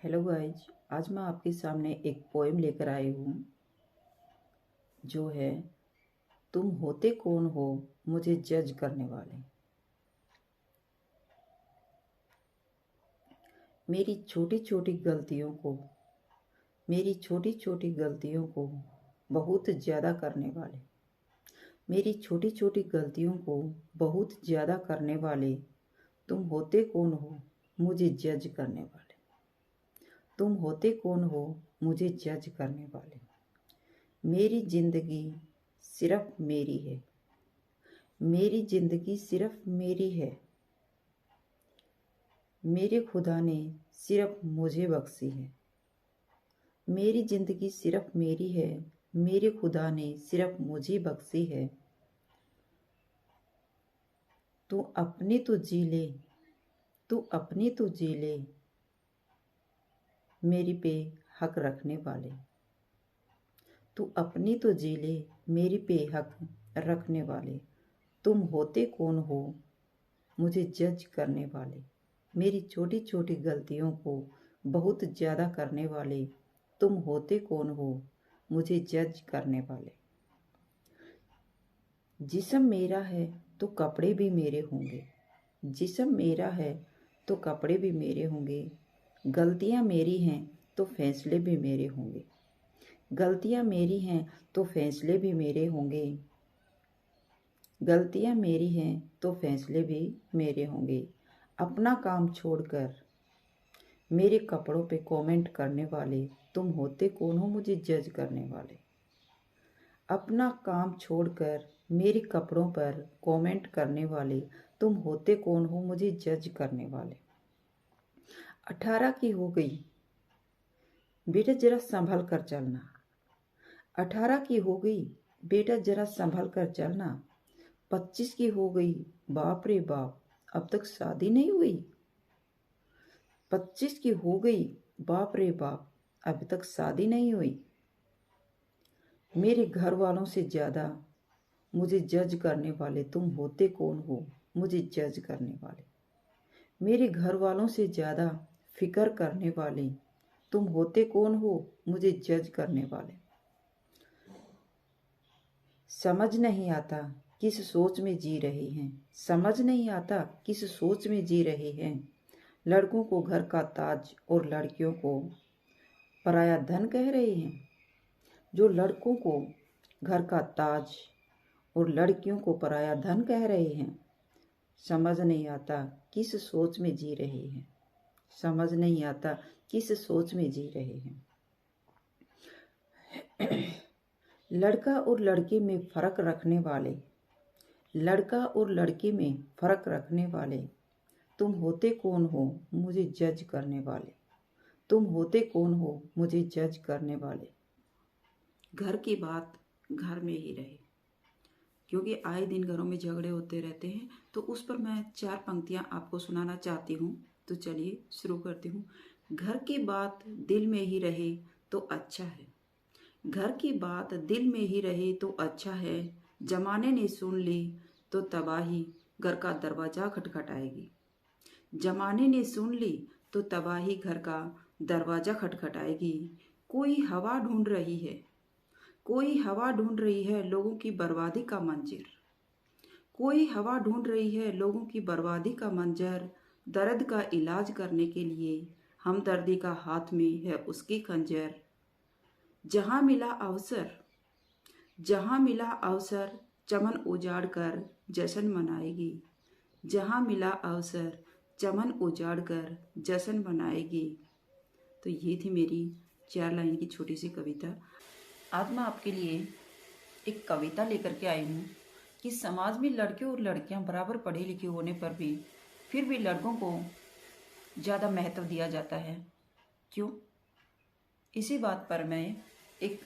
Hello guys, आज मैं आपके सामने एक पोएम लेकर आई हूँ जो है तुम होते कौन हो मुझे जज करने वाले। मेरी छोटी छोटी गलतियों को मेरी छोटी छोटी गलतियों को बहुत ज़्यादा करने वाले मेरी छोटी छोटी गलतियों को बहुत ज़्यादा करने वाले तुम होते कौन हो मुझे जज करने वाले। तुम होते कौन हो मुझे जज करने वाले। मेरी जिंदगी सिर्फ मेरी है। मेरी जिंदगी सिर्फ मेरी है। मेरे खुदा ने सिर्फ मुझे बख्शी है। मेरी जिंदगी सिर्फ मेरी है। मेरे खुदा ने सिर्फ मुझे बख्शी है। तू अपनी तो जी ले, तू अपनी तो जी ले, मेरी पे हक रखने वाले। तू अपनी तो जी ले, मेरी पे हक रखने वाले। तुम होते कौन हो मुझे जज करने वाले। मेरी छोटी छोटी गलतियों को बहुत ज़्यादा करने वाले तुम होते कौन हो मुझे जज करने वाले। जिस्म मेरा है तो कपड़े भी मेरे होंगे। जिस्म मेरा है तो कपड़े भी मेरे होंगे। गलतियाँ मेरी हैं तो फैसले भी मेरे होंगे। गलतियाँ मेरी हैं तो फैसले भी मेरे होंगे। गलतियाँ मेरी हैं तो फैसले भी मेरे होंगे। अपना काम छोड़कर मेरे कपड़ों पे कमेंट करने वाले तुम होते कौन हो मुझे जज करने वाले। अपना काम छोड़कर मेरे कपड़ों पर कमेंट करने वाले तुम होते कौन हो मुझे जज करने वाले। 18 की हो गई बेटा जरा संभल कर चलना। 18 की हो गई बेटा जरा संभल कर चलना। 25 की हो गई बाप रे बाप अब तक शादी नहीं हुई। 25 की हो गई बाप रे बाप अभी तक शादी नहीं हुई। मेरे घर वालों से ज़्यादा मुझे जज करने वाले तुम होते कौन हो मुझे जज करने वाले। मेरे घर वालों से ज़्यादा फिक्र करने वाले तुम होते कौन हो मुझे जज करने वाले। समझ नहीं आता किस सोच में जी रहे हैं। समझ नहीं आता किस सोच में जी रहे हैं। लड़कों को घर का ताज और लड़कियों को पराया धन कह रहे हैं। जो लड़कों को घर का ताज और लड़कियों को पराया धन कह रहे हैं। समझ नहीं आता किस सोच में जी रहे हैं। समझ नहीं आता किस सोच में जी रहे हैं। लड़का और लड़के में फ़र्क रखने वाले, लड़का और लड़के में फ़र्क रखने वाले तुम होते कौन हो मुझे जज करने वाले। तुम होते कौन हो मुझे जज करने वाले। घर की बात घर में ही रहे, क्योंकि आए दिन घरों में झगड़े होते रहते हैं। तो उस पर मैं 4 पंक्तियाँ आपको सुनाना चाहती हूँ। तो चलिए शुरू करती हूँ। घर की बात दिल में ही रहे तो अच्छा है। घर की बात दिल में ही रहे तो अच्छा है। जमाने ने सुन ली तो तबाही घर का दरवाजा खटखटाएगी। जमाने ने सुन ली तो तबाही घर का दरवाजा खटखटाएगी। कोई हवा ढूंढ रही है, कोई हवा ढूंढ रही है लोगों की बर्बादी का मंजर। कोई हवा ढूंढ रही है लोगों की बर्बादी का मंजर। दर्द का इलाज करने के लिए हमदर्दी का हाथ में है उसकी खंजर। जहाँ मिला अवसर, जहाँ मिला अवसर चमन उजाड़ कर जश्न मनाएगी। जहाँ मिला अवसर चमन उजाड़ कर जश्न मनाएगी। तो ये थी मेरी 4 लाइन की छोटी सी कविता। आज मैं आपके लिए एक कविता लेकर के आई हूँ कि समाज में लड़के और लड़कियाँ बराबर पढ़े लिखे होने पर भी फिर भी लड़कों को ज़्यादा महत्व दिया जाता है। क्यों? इसी बात पर मैं एक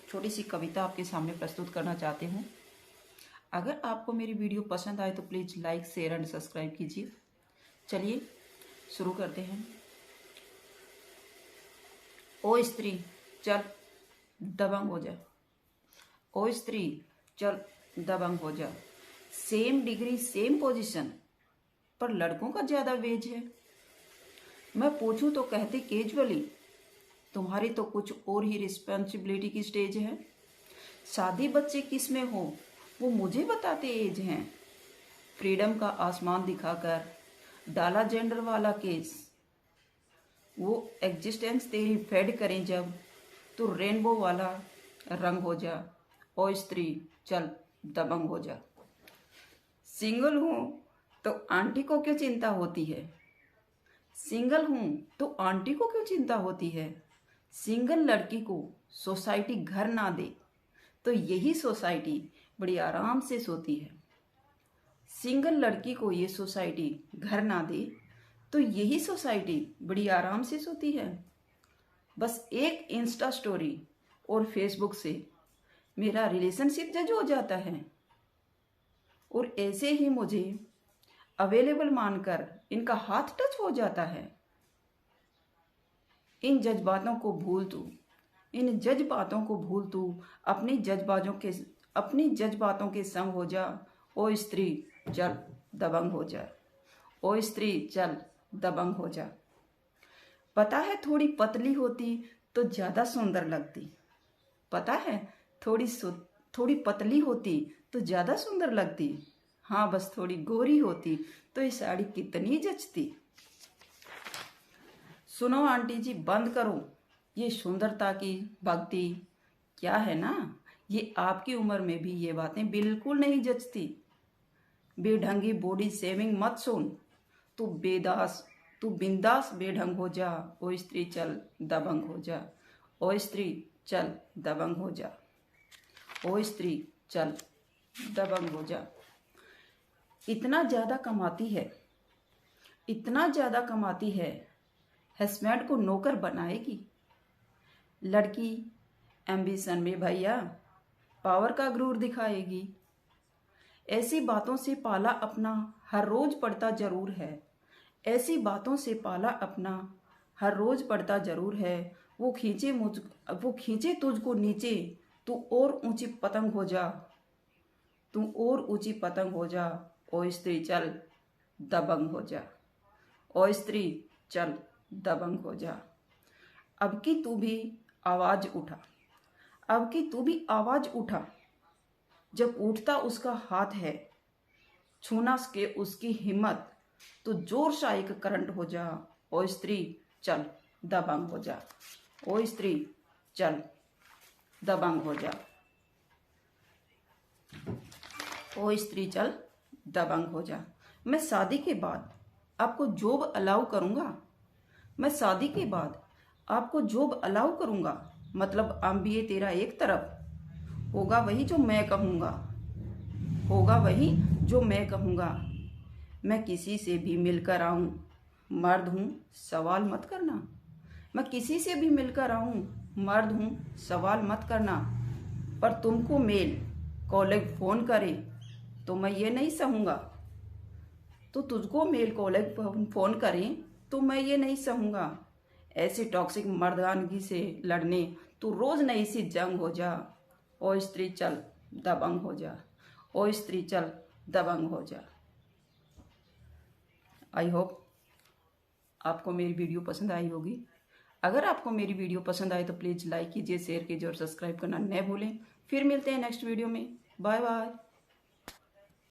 छोटी सी कविता आपके सामने प्रस्तुत करना चाहती हूँ। अगर आपको मेरी वीडियो पसंद आए तो please like share and subscribe कीजिए। चलिए शुरू करते हैं। ओ स्त्री चल दबंग हो जा। ओ स्त्री चल दबंग हो जा। सेम डिग्री सेम पोजीशन पर लड़कों का ज़्यादा वेज है। मैं पूछूं तो कहते कैजुअली, तुम्हारी तो कुछ और ही रिस्पॉन्सिबिलिटी की स्टेज है। शादी बच्चे किस में हो वो मुझे बताते एज हैं। फ्रीडम का आसमान दिखाकर डाला जेंडर वाला केस, वो एग्जिस्टेंस तेरी फेड करें जब, तो रेनबो वाला रंग हो जा। ओ स्त्री चल दबंग हो जा। सिंगल हूं तो आंटी को क्यों चिंता होती है? सिंगल हूं तो आंटी को क्यों चिंता होती है? सिंगल लड़की को सोसाइटी घर ना दे तो यही सोसाइटी बड़ी आराम से सोती है। सिंगल लड़की को ये सोसाइटी घर ना दे तो यही सोसाइटी बड़ी आराम से सोती है। बस एक इंस्टा स्टोरी और फेसबुक से मेरा रिलेशनशिप जज हो जाता है, और ऐसे ही मुझे अवेलेबल मानकर इनका हाथ टच हो जाता है। इन जज्बातों को भूल तू, इन जज्बातों को भूल तू, अपनी जज्बातों के संग हो जा। ओ स्त्री चल दबंग हो जा। ओ स्त्री चल दबंग हो जा। पता है थोड़ी पतली होती तो ज्यादा सुंदर लगती। पता है थोड़ी पतली होती तो ज्यादा सुंदर लगती। हाँ बस थोड़ी गोरी होती तो ये साड़ी कितनी जचती। सुनो आंटी जी बंद करो ये सुंदरता की भक्ति। क्या है ना, ये आपकी उम्र में भी ये बातें बिल्कुल नहीं जचती। बेढंगी बॉडी शेविंग मत सुन, तू बिंदास बेढंग हो जा। ओ स्त्री चल दबंग हो जा। ओ स्त्री चल दबंग हो जा। ओ स्त्री चल दबंग हो जा। इतना ज्यादा कमाती है हस्बैंड को नौकर बनाएगी। लड़की एम्बिशन में भैया पावर का गुरूर दिखाएगी। ऐसी बातों से पाला अपना हर रोज पड़ता जरूर है। ऐसी बातों से पाला अपना हर रोज पड़ता जरूर है। वो खींचे तुझको नीचे, तू और ऊंची पतंग हो जा। तू और ऊंची पतंग हो जा। ओ स्त्री चल दबंग हो जा। ओ स्त्री चल दबंग हो जा। अब की तू भी आवाज उठा। जब उठता उसका हाथ है छूना के उसकी हिम्मत, तो जोर सा एक करंट हो जा। ओ स्त्री चल दबंग हो जा। ओ स्त्री चल दबंग हो जा। ओ स्त्री चल दबंग हो जा। मैं शादी के बाद आपको जॉब अलाउ करूंगा। मतलब MBA तेरा एक तरफ होगा, वही जो मैं कहूंगा। मैं किसी से भी मिलकर आऊं मर्द हूं सवाल मत करना। मैं किसी से भी मिलकर आऊं मर्द हूं सवाल मत करना। पर तुमको मेल कॉलेज फोन करे तो मैं ये नहीं सहूंगा। तो तुझको मेल कॉलेज फोन करें तो मैं ये नहीं सहूंगा। ऐसे टॉक्सिक मर्दानगी से लड़ने तू रोज नई सी जंग हो जा। ओ स्त्री चल दबंग हो जा। ओ स्त्री चल दबंग हो जा। आई होप आपको मेरी वीडियो पसंद आई होगी। अगर आपको मेरी वीडियो पसंद आए तो प्लीज़ लाइक कीजिए, शेयर कीजिए और सब्सक्राइब करना न भूलें। फिर मिलते हैं नेक्स्ट वीडियो में। Bye bye.